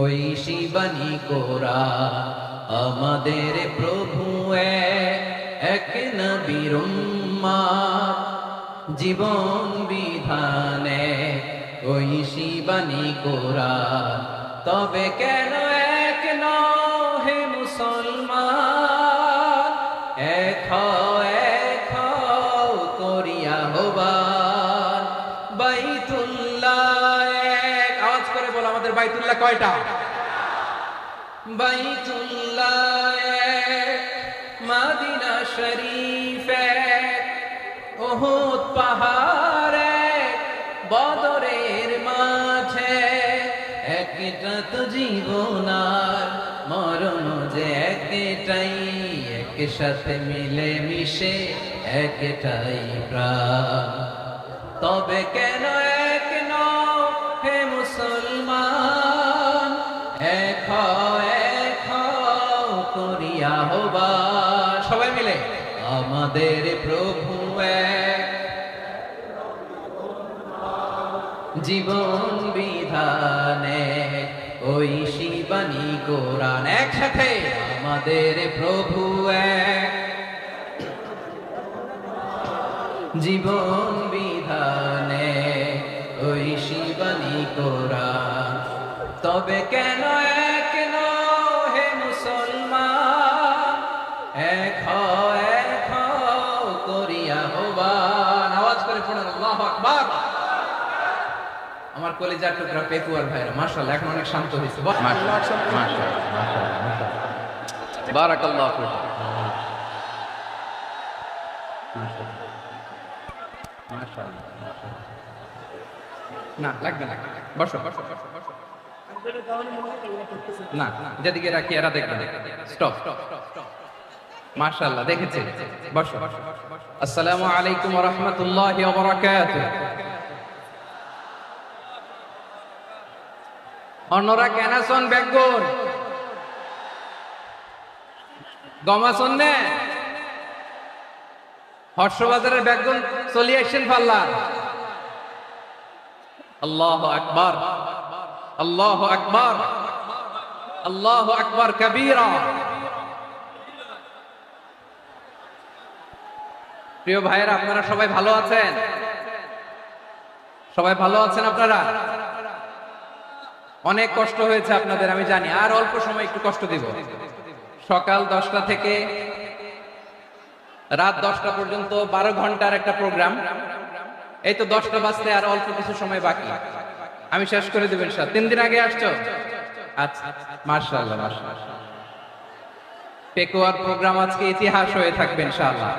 ওই শিবানী কোরা আমাদের প্রভু এক নবীর উম্মত জীবন বিধানে ওই শিবানী কোরা তবে কেন এক হে মুসলমান এক করিয়া হবান বাইতুল্লাহ আওয়াজ করে বলো আমাদের বাইতুল্লাহ কয়টা? বাইতুল্লাহ মদিনা শরীফ উহুদ পাহাড় বদরের মাঝে একটা তো জীবন আর মরণ যে একটাই একসাথে মিলে মিশে একটাই প্রাণ তবে কেন এক হে মুসলমান এক করিয়া হবা সবাই মিলে আমাদের প্রভু এক জীবন বিধানে ওই শিবানী কোরআন একসাথে আমাদের প্রভু এক জীবন বিধানে ওই শিবানী কোরআন তবে কেন এক হে মুসলমান এক করিয়া হবান আওয়াজ করে পড়ুন আল্লাহু আকবার। আমার কলিজার টুকরা পেকুয়ার ভাইরা মাশাআল্লাহ এখন অনেক শান্ত হয়েছে বারাকাল্লাহু ফিক না লাগবে না বসো না যেদিকে রাখি এরা দেখবে স্টপ মাশাআল্লাহ দেখেছে বসো আসসালামু আলাইকুম ওয়া রাহমাতুল্লাহি ওয়া বারাকাতুহু অন্যরা কেন শোন বেগুন গমাসন নে হর্ষবাজারের বেগুন চলে আসছেন পাল্লা আল্লাহু আকবার আল্লাহু আকবার আল্লাহু আকবার কবীরা। প্রিয় ভাইয়েরা আপনারা সবাই ভালো আছেন? সবাই ভালো আছেন? আপনারা অনেক কষ্ট হয়েছে আপনাদের আমি জানি, আর অল্প সময় একটু কষ্ট দিব। সকাল 10টা থেকে রাত 10টা পর্যন্ত 12 ঘন্টার একটা প্রোগ্রাম। এই তো 10টা বাজতে আর অল্প কিছু সময় বাকি, আমি শেষ করে দেব ইনশাআল্লাহ। 3 দিন আগে আসছো? আচ্ছা মাশাআল্লাহ মাশাআল্লাহ। পেকুয়ার প্রোগ্রাম আজকে ইতিহাস হয়ে থাকবে ইনশাআল্লাহ।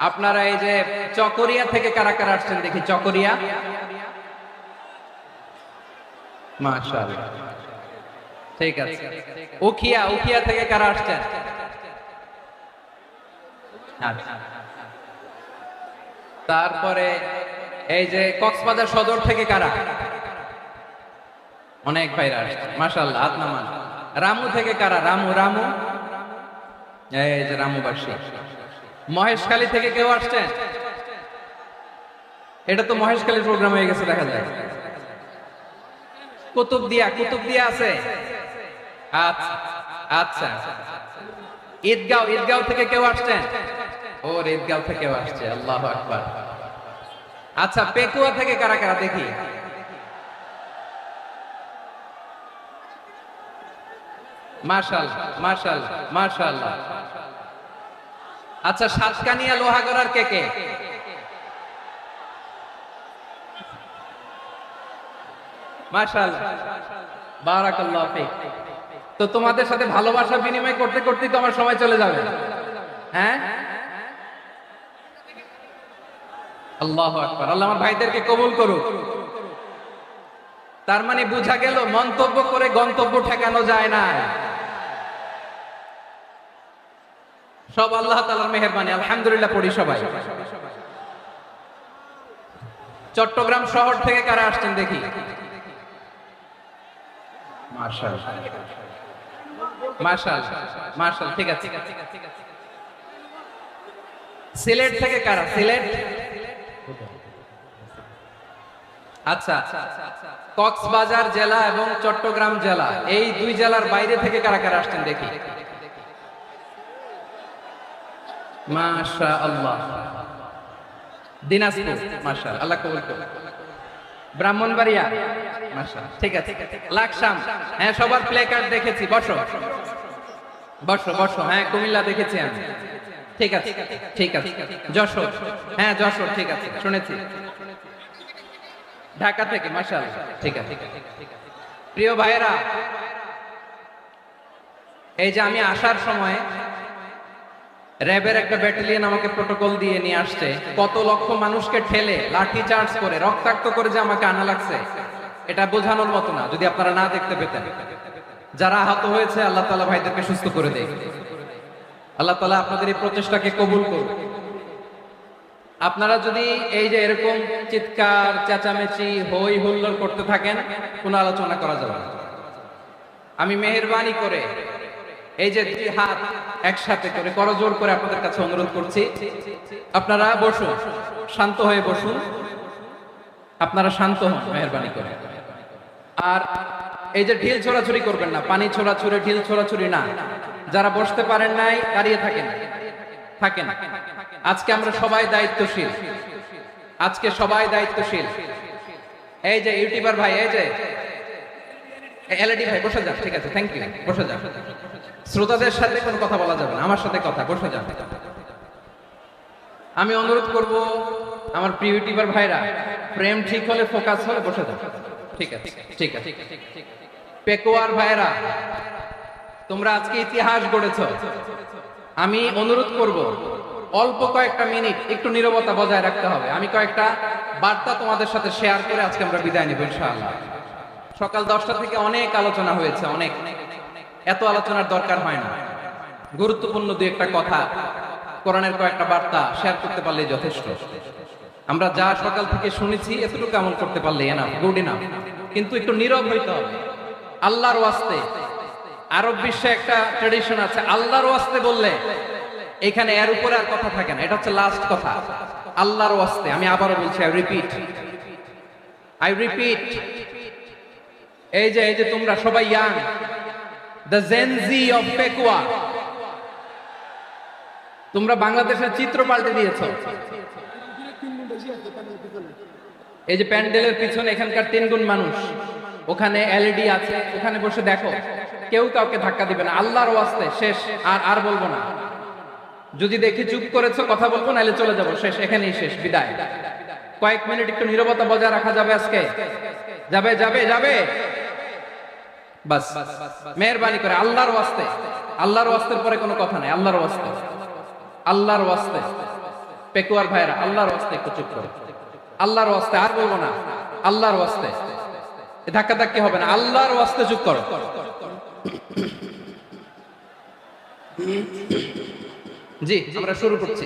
আপনারা এই যে চকরিয়া থেকে কারা কারা আসছেন দেখি? চকরিয়া মাশাআল্লাহ ঠিক আছে। উখিয়া থেকে কারা আসছেন? তারপরে এই যে কক্সবাজার সদর থেকে কারা? অনেক ভাইরা আসছেন মাশাআল্লাহ হাত নামান। রামু থেকে কারা? রামু এই যে রামুবাসী। মহেশখালী থেকে কেউ আসছেন? এটা তো মহেশখালীর প্রোগ্রাম হয়ে গেছে দেখা যায়। কুতুবদিয়া আছে? আচ্ছা। ঈদগাঁও থেকে কেউ আসছেন? ঈদগাঁও থেকেও আসছে, আল্লাহু আকবার। আচ্ছা পেকুয়া থেকে কারা কারা দেখি? মাশাআল্লাহ। আচ্ছা সাতকানিয়া লোহাগড়ার কে? মাশাআল্লাহ বারাকাল্লাহু ফিক। তো তোমাদের সাথে ভালোবাসা বিনিময় করতে করতেই তো আমার সময় চলে যাবে। হ্যাঁ আল্লাহু আকবার। আল্লাহ আমার ভাইদেরকে কবুল করুক। তার মানে বোঝা গেল মন্তব্য করে গন্তব্য ঠেকানো যায় না, সব আল্লাহ তাআলার মেহেরবানি। আলহামদুলিল্লাহ পড়ি সবাই। চট্টগ্রাম শহর থেকে কারা আসছেন দেখি? মাশাআল্লাহ ঠিক আছে। সিলেট থেকে কারা? সিলেট আচ্ছা, কক্সবাজার জেলা এবং চট্টগ্রাম জেলা, এই দুই জেলার বাইরে থেকে কারা কারা আসছেন দেখি। মাশাআল্লাহ। দিনাজপুর, মাশাআল্লাহ, আল্লাহ কবুল করুন। ব্রাহ্মণবাড়িয়া, মাশাআল্লাহ, ঠিক আছে। লাকসাম, হ্যাঁ সবার প্লে কার্ড দেখেছি, বসো বসো বসো। হ্যাঁ কুমিল্লা দেখেছি আমি, ঠিক আছে ঠিক আছে। যশোর, হ্যাঁ যশোর, ঠিক আছে, শুনেছি। ঢাকা থেকে, মাশাআল্লাহ, ঠিক আছে। প্রিয় ভাইয়েরা, এই যে আমি আসার সময় র্যাবের একটা ব্যাটালিয়ন আমাকে প্রোটোকল দিয়ে নিয়ে আসছে, কত লক্ষ মানুষকে ঠেলে লাঠি চার্জ করে রক্তাক্ত করে যে আমাকে আনা লাগছে, এটা বোঝানোর মতো না যদি আপনারা না দেখতে পেতেন। যারা আহত হয়েছে আল্লাহ তাআলা ভাইদেরকে সুস্থ করে দেয়। আল্লাহ তাআলা আপনাদের এই প্রচেষ্টাকে কবুল করুন। আপনারা যদি এই যে এরকম চিৎকার চেঁচামেচি হই হুল্লোড় করতে থাকেন, কোনো আলোচনা করা যাবে না। আমি মেহেরবানি করে এই যে দুই হাত একসাথে করে করজোড় করে আপনাদের কাছে অনুরোধ করছি, আপনারা বসুন, শান্ত হয়ে বসুন, আপনারা শান্ত হন মেহেরবানি করে। আর এই যে ঢিল ছোড়াছুরি করবেন না, পানি ছোড়াছুরি ঢিল ছোড়াছুরি না। যারা বসতে পারেন নাই দাঁড়িয়ে থাকেন, থাকেন। আজকে আমরা সবাই দায়িত্বশীল, আজকে সবাই দায়িত্বশীল। এই যে ইউটিউবার ভাই, এই যে এলইডি ভাই, বসে যান, ঠিক আছে, থ্যাংক ইউ, বসে যান। শ্রোতাদের সাথে কোনো কথা বলা যাবে না, আমার সাথে কথা, বসে যান। আমি অনুরোধ করব আমার প্রিয় ইউটিউবার ভাইরা, প্রেম ঠিক হলে ফোকাস হলে বসে যান, ঠিক আছে ঠিক আছে। পেকুয়ার ভাইরা, তোমরা আজকে ইতিহাস গড়েছ। আমি অনুরোধ করব অল্প কয়েকটা মিনিট একটু নীরবতা বজায় রাখতে হবে। আমি কয়েকটা বার্তা তোমাদের সাথে শেয়ার করে আজকে আমরা বিদায় নেব ইনশাআল্লাহ। সকাল 10টা থেকে অনেক আলোচনা হয়েছে, অনেক, এত আলোচনার দরকার হয় না। গুরুত্বপূর্ণ দুই একটা কথা, কোরআনের কয়েকটা বার্তা শেয়ার করতে পারলেই যথেষ্ট। আমরা যা সকাল থেকে শুনেছি এতটুকু আমল করতে পারলে এনাফ, গুড এনাফ। কিন্তু একটু নীরব হইতে হবে আল্লাহর ওয়াস্তে। আরব বিশ্বে একটা ট্রেডিশন আছে, আল্লাহর ওয়াস্তে বললে এখানে এর উপরে আর কথা থাকে না, এটা হচ্ছে লাস্ট কথা। আল্লাহর ওয়াস্তে, আমি আবারও বলছি, আই রিপিট। এই যে তোমরা সবাই young, the Gen Z of Pekua, তোমরা বাংলাদেশের চিত্র পাল্টে দিয়েছো। এই যে প্যান্ডেলের পিছনে এখানকার 3 গুণ মানুষ, ওখানে এলইডি আছে, ওখানে বসে দেখো, কেউ কাউকে ধাক্কা দিবে না। আল্লাহর ওয়াস্তে শেষ, আর বলবো না। যদি দেখি চুপ করেছো, কথা বলবো, নাহলে চলে যাবো, শেষ, এখানেই শেষ, বিদায়। কয়েক মিনিট একটু নীরবতা বজায় রাখা যাবে আজকে? যাবে যাবে যাবে, বাস মেহেরবানি করে আল্লাহর ওয়াস্তে। আল্লাহর ওয়াস্তের পরে কোনো কথা নাই, আল্লাহর ওয়াস্তে, আল্লাহর ওয়াস্তে। পেকুয়ার ভাইরা, আল্লাহর ওয়াস্তে একটু চুপ করো, আল্লাহর ওয়াস্তে, আর বলবো না, আল্লাহর ওয়াস্তে। ধাক্কা ধাক্কি হবে না, আল্লাহর ওয়াস্তে চুপ করো। জি, আমরা শুরু করছি।